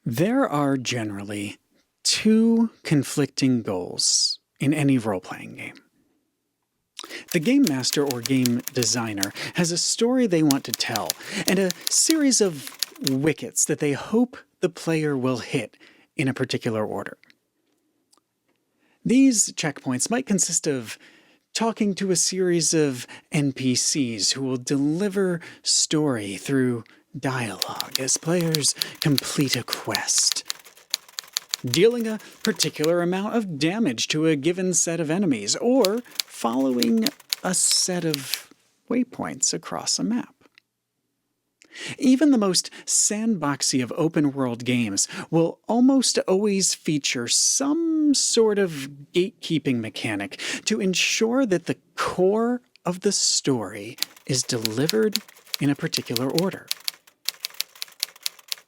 There are generally two conflicting goals in any role-playing game. The game master or game designer has a story they want to tell, and a series of wickets that they hope the player will hit in a particular order. These checkpoints might consist of talking to a series of NPCs who will deliver story through dialogue as players complete a quest, dealing a particular amount of damage to a given set of enemies, or following a set of waypoints across a map. Even the most sandboxy of open-world games will almost always feature some sort of gatekeeping mechanic to ensure that the core of the story is delivered in a particular order.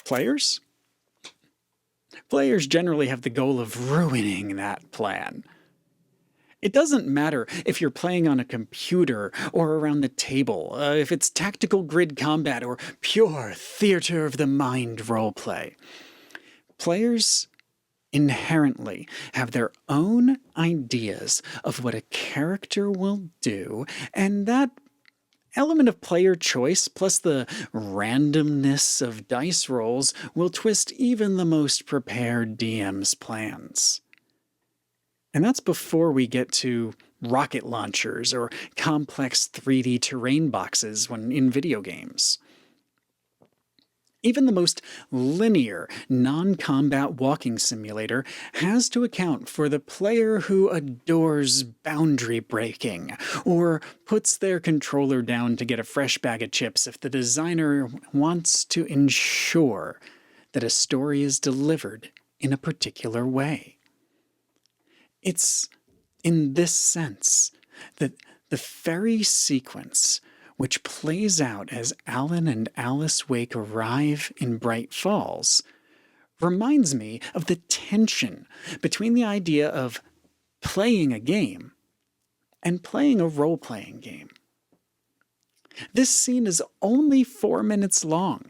Players? Players generally have the goal of ruining that plan. It doesn't matter if you're playing on a computer or around the table, if it's tactical grid combat or pure theater of the mind roleplay. Players inherently have their own ideas of what a character will do, and that element of player choice plus the randomness of dice rolls will twist even the most prepared DM's plans. And that's before we get to rocket launchers or complex 3D terrain boxes when in video games. Even the most linear, non-combat walking simulator has to account for the player who adores boundary breaking, or puts their controller down to get a fresh bag of chips if the designer wants to ensure that a story is delivered in a particular way. It's in this sense that the Ferry sequence, which plays out as Alan and Alice Wake arrive in Bright Falls, reminds me of the tension between the idea of playing a game and playing a role-playing game. This scene is only 4 minutes long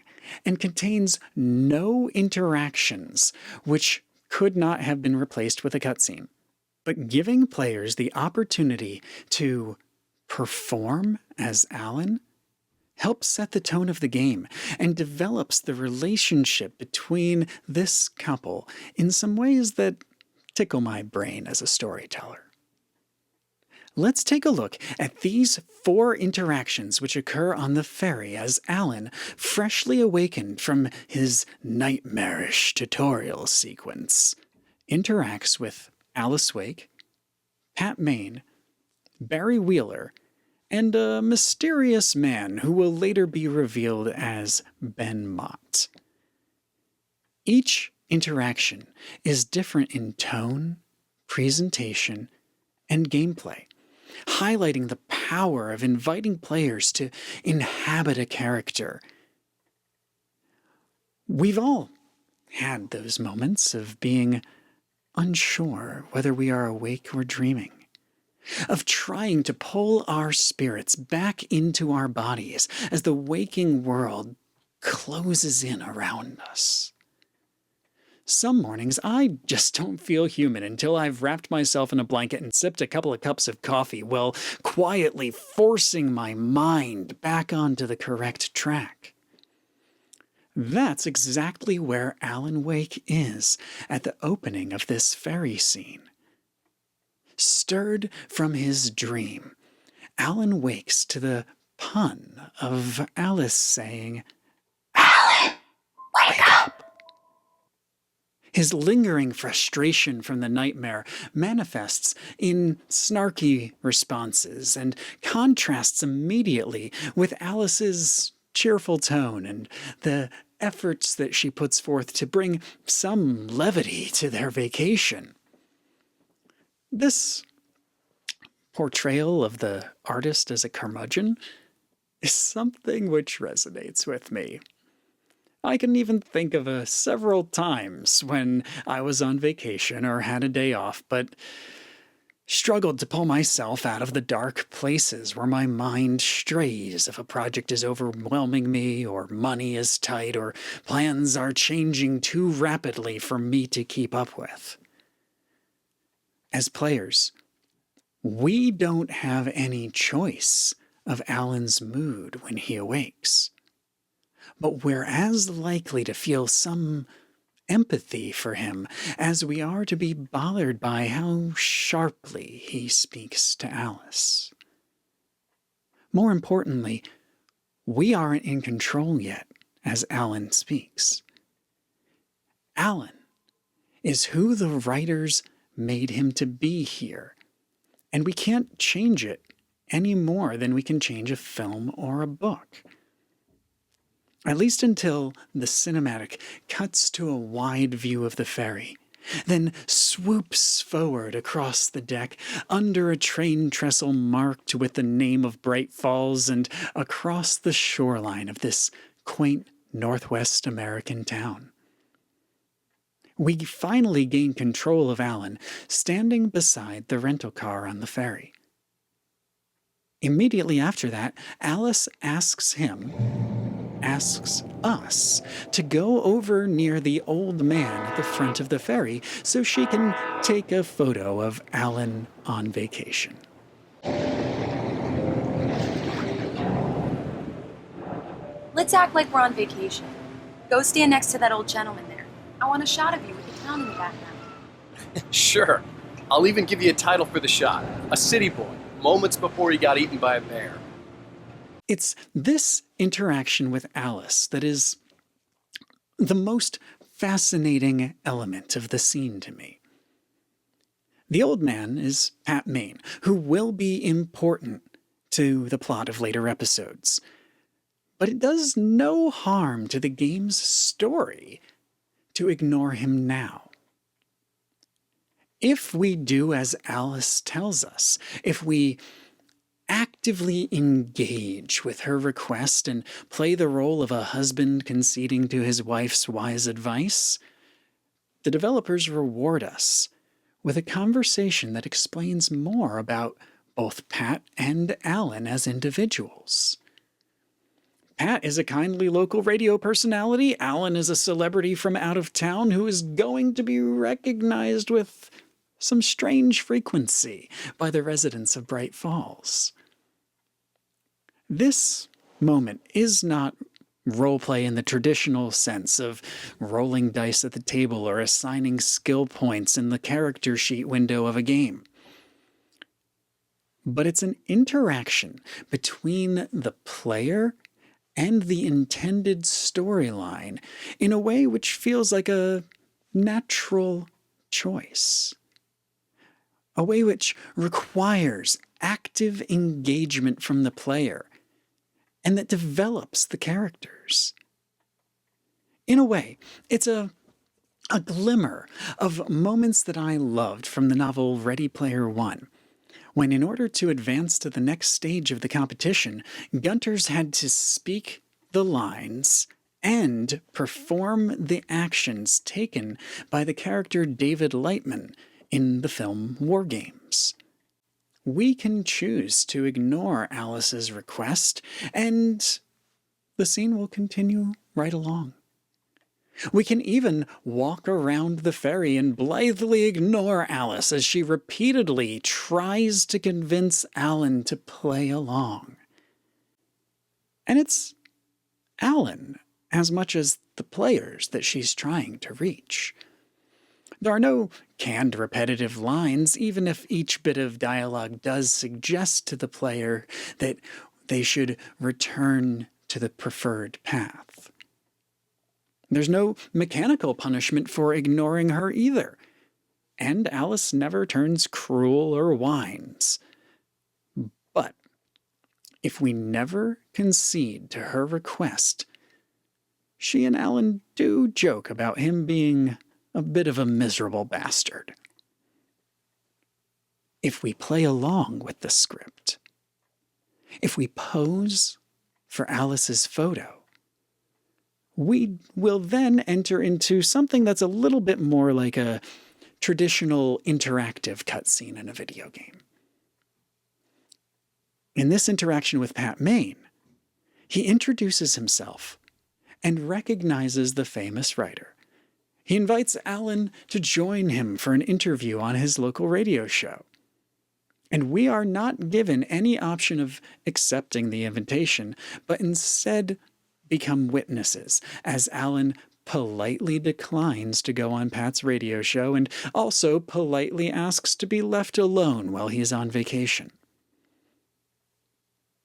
and contains no interactions, which could not have been replaced with a cutscene. But giving players the opportunity to perform as Alan helps set the tone of the game and develops the relationship between this couple in some ways that tickle my brain as a storyteller. Let's take a look at these 4 interactions which occur on the ferry as Alan, freshly awakened from his nightmarish tutorial sequence, interacts with Alice Wake, Pat Maine, Barry Wheeler, and a mysterious man who will later be revealed as Ben Mott. Each interaction is different in tone, presentation, and gameplay, highlighting the power of inviting players to inhabit a character. We've all had those moments of being unsure whether we are awake or dreaming, of trying to pull our spirits back into our bodies as the waking world closes in around us. Some mornings I just don't feel human until I've wrapped myself in a blanket and sipped a couple of cups of coffee while quietly forcing my mind back onto the correct track. That's exactly where Alan Wake is at the opening of this ferry scene. Stirred from his dream, Alan wakes to the pun of Alice saying, "Alan, wake up!" His lingering frustration from the nightmare manifests in snarky responses and contrasts immediately with Alice's cheerful tone and the efforts that she puts forth to bring some levity to their vacation. This portrayal of the artist as a curmudgeon is something which resonates with me. I can even think of several times when I was on vacation or had a day off, but struggled to pull myself out of the dark places where my mind strays if a project is overwhelming me, or money is tight, or plans are changing too rapidly for me to keep up with. As players, we don't have any choice of Alan's mood when he awakes, but we're as likely to feel some empathy for him as we are to be bothered by how sharply he speaks to Alice. More importantly, we aren't in control yet as Alan speaks. Alan is who the writers made him to be here, and we can't change it any more than we can change a film or a book. At least until the cinematic cuts to a wide view of the ferry, then swoops forward across the deck, under a train trestle marked with the name of Bright Falls, and across the shoreline of this quaint Northwest American town. We finally gain control of Alan, standing beside the rental car on the ferry. Immediately after that, Alice asks us to go over near the old man at the front of the ferry so she can take a photo of Alan on vacation. Let's act like we're on vacation. Go stand next to that old gentleman there. I want a shot of you with the town in the background. Sure. I'll even give you a title for the shot. A city boy, moments before he got eaten by a bear. It's this interaction with Alice that is the most fascinating element of the scene to me. The old man is Pat Maine, who will be important to the plot of later episodes. But it does no harm to the game's story to ignore him now. If we do as Alice tells us, if we actively engage with her request and play the role of a husband conceding to his wife's wise advice, the developers reward us with a conversation that explains more about both Pat and Alan as individuals. Pat is a kindly local radio personality. Alan is a celebrity from out of town who is going to be recognized with some strange frequency by the residents of Bright Falls. This moment is not roleplay in the traditional sense of rolling dice at the table or assigning skill points in the character sheet window of a game. But it's an interaction between the player and the intended storyline in a way which feels like a natural choice. A way which requires active engagement from the player and that develops the characters. In a way, it's a glimmer of moments that I loved from the novel Ready Player One, when in order to advance to the next stage of the competition, Gunters had to speak the lines and perform the actions taken by the character David Lightman in the film War Games. We can choose to ignore Alice's request, and the scene will continue right along. We can even walk around the ferry and blithely ignore Alice as she repeatedly tries to convince Alan to play along. And it's Alan as much as the players that she's trying to reach. There are no canned repetitive lines, even if each bit of dialogue does suggest to the player that they should return to the preferred path. There's no mechanical punishment for ignoring her either, and Alice never turns cruel or whines. But if we never concede to her request, she and Alan do joke about him being a bit of a miserable bastard. If we play along with the script, if we pose for Alice's photo, we will then enter into something that's a little bit more like a traditional interactive cutscene in a video game. In this interaction with Pat Maine, he introduces himself and recognizes the famous writer. He invites Alan to join him for an interview on his local radio show. And we are not given any option of accepting the invitation, but instead become witnesses as Alan politely declines to go on Pat's radio show and also politely asks to be left alone while he is on vacation.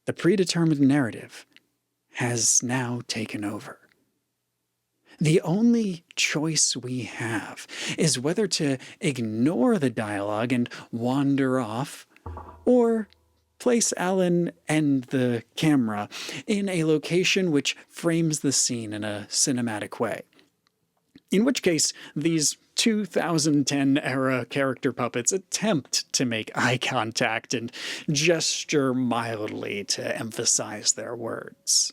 The predetermined narrative has now taken over. The only choice we have is whether to ignore the dialogue and wander off, or place Alan and the camera in a location which frames the scene in a cinematic way. In which case, these 2010-era character puppets attempt to make eye contact and gesture mildly to emphasize their words.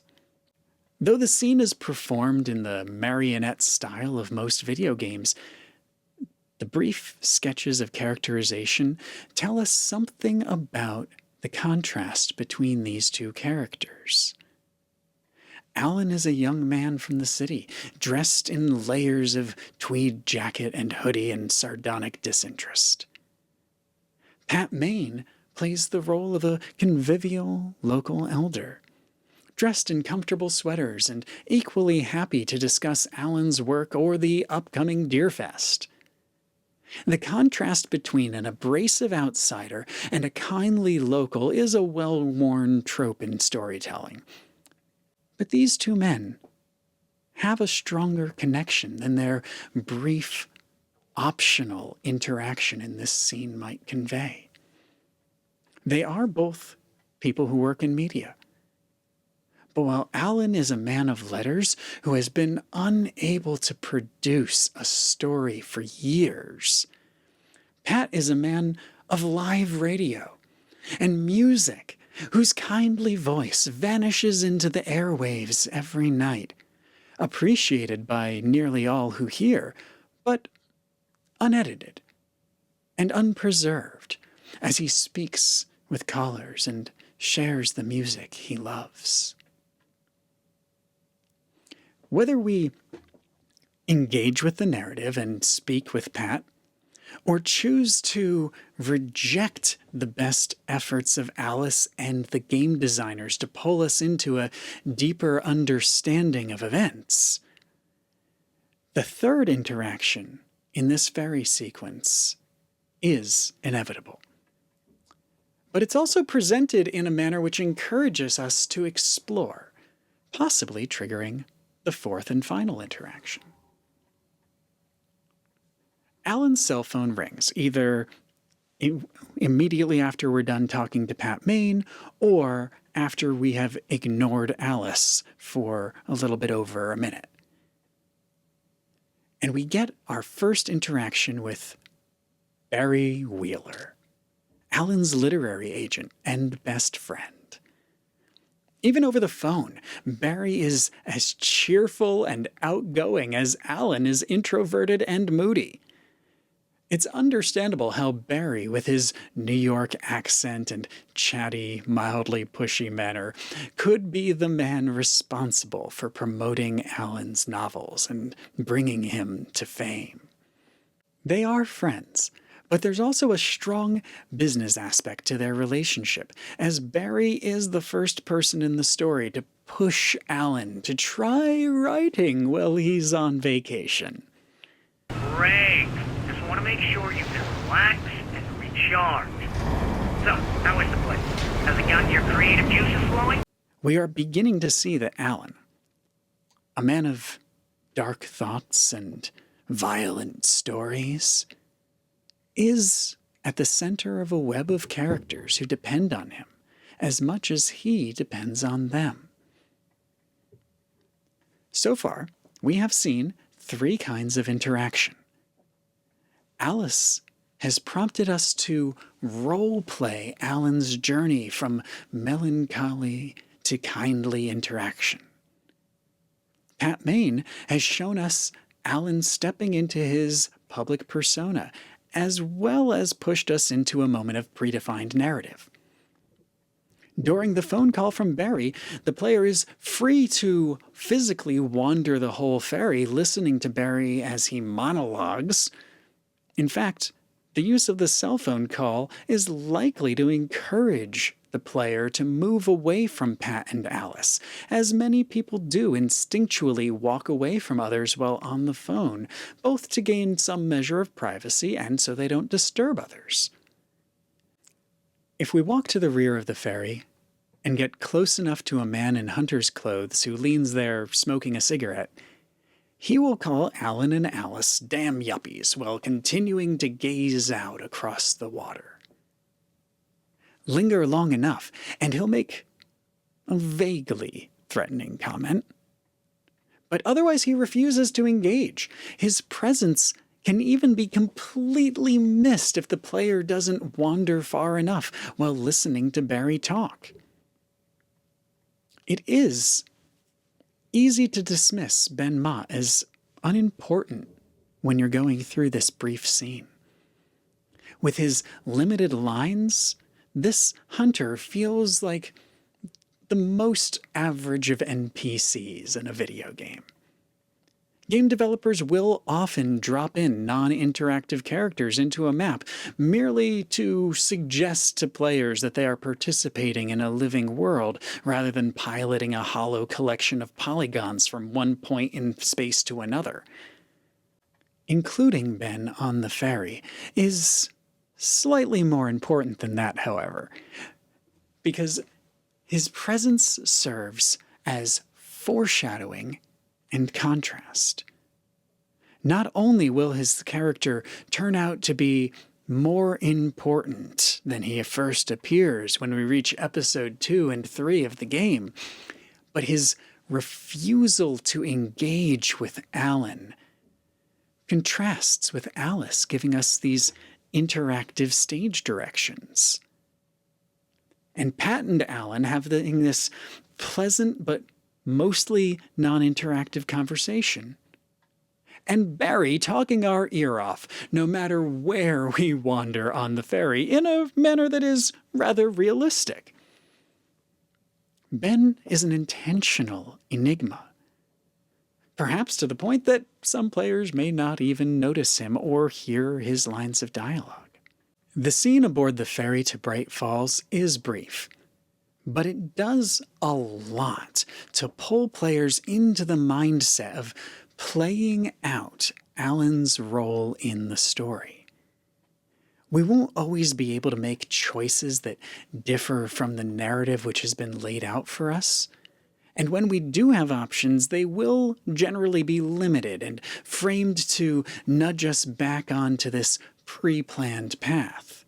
Though the scene is performed in the marionette style of most video games, the brief sketches of characterization tell us something about the contrast between these two characters. Alan is a young man from the city, dressed in layers of tweed jacket and hoodie and sardonic disinterest. Pat Maine plays the role of a convivial local elder, dressed in comfortable sweaters and equally happy to discuss Alan's work or the upcoming Deerfest. The contrast between an abrasive outsider and a kindly local is a well-worn trope in storytelling. But these two men have a stronger connection than their brief, optional interaction in this scene might convey. They are both people who work in media. But while Alan is a man of letters who has been unable to produce a story for years, Pat is a man of live radio and music whose kindly voice vanishes into the airwaves every night, appreciated by nearly all who hear, but unedited and unpreserved as he speaks with callers and shares the music he loves. Whether we engage with the narrative and speak with Pat, or choose to reject the best efforts of Alice and the game designers to pull us into a deeper understanding of events, the third interaction in this Ferry sequence is inevitable. But it's also presented in a manner which encourages us to explore, possibly triggering the fourth and final interaction. Alan's cell phone rings, either immediately after we're done talking to Pat Maine, or after we have ignored Alice for a little bit over a minute. And we get our first interaction with Barry Wheeler, Alan's literary agent and best friend. Even over the phone, Barry is as cheerful and outgoing as Alan is introverted and moody. It's understandable how Barry, with his New York accent and chatty, mildly pushy manner, could be the man responsible for promoting Alan's novels and bringing him to fame. They are friends, but there's also a strong business aspect to their relationship, as Barry is the first person in the story to push Alan to try writing while he's on vacation. Great. Just want to make sure you can relax and recharge. So, how is the place? Has it gotten your creative juices flowing? We are beginning to see that Alan, a man of dark thoughts and violent stories, is at the center of a web of characters who depend on him as much as he depends on them. So far, we have seen three kinds of interaction. Alice has prompted us to role-play Alan's journey from melancholy to kindly interaction. Pat Maine has shown us Alan stepping into his public persona, as well as pushed us into a moment of predefined narrative. During the phone call from Barry, the player is free to physically wander the whole ferry, listening to Barry as he monologues. In fact, the use of the cell phone call is likely to encourage the player to move away from Pat and Alice, as many people do instinctually walk away from others while on the phone, both to gain some measure of privacy and so they don't disturb others. If we walk to the rear of the ferry and get close enough to a man in hunter's clothes who leans there smoking a cigarette, he will call Alan and Alice damn yuppies while continuing to gaze out across the water. Linger long enough, and he'll make a vaguely threatening comment. But otherwise he refuses to engage. His presence can even be completely missed if the player doesn't wander far enough while listening to Barry talk. It is easy to dismiss Ben Mott as unimportant when you're going through this brief scene. With his limited lines, this hunter feels like the most average of NPCs in a video game. Game developers will often drop in non-interactive characters into a map merely to suggest to players that they are participating in a living world rather than piloting a hollow collection of polygons from one point in space to another. Including Ben on the ferry is slightly more important than that, however, because his presence serves as foreshadowing and contrast. Not only will his character turn out to be more important than he first appears when we reach episode 2 and 3 of the game, but his refusal to engage with Alan contrasts with Alice giving us these interactive stage directions. And Pat and Alan have this pleasant but mostly non-interactive conversation. And Barry talking our ear off, no matter where we wander on the ferry, in a manner that is rather realistic. Ben is an intentional enigma, perhaps to the point that some players may not even notice him or hear his lines of dialogue. The scene aboard the ferry to Bright Falls is brief, but it does a lot to pull players into the mindset of playing out Alan's role in the story. We won't always be able to make choices that differ from the narrative which has been laid out for us, and when we do have options, they will generally be limited and framed to nudge us back onto this pre-planned path.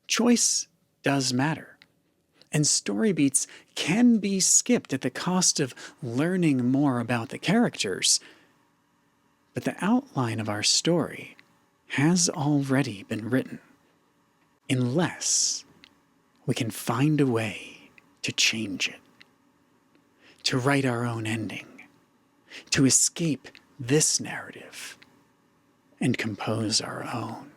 Choice does matter. And story beats can be skipped at the cost of learning more about the characters. But the outline of our story has already been written, unless we can find a way to change it, to write our own ending, to escape this narrative and compose our own.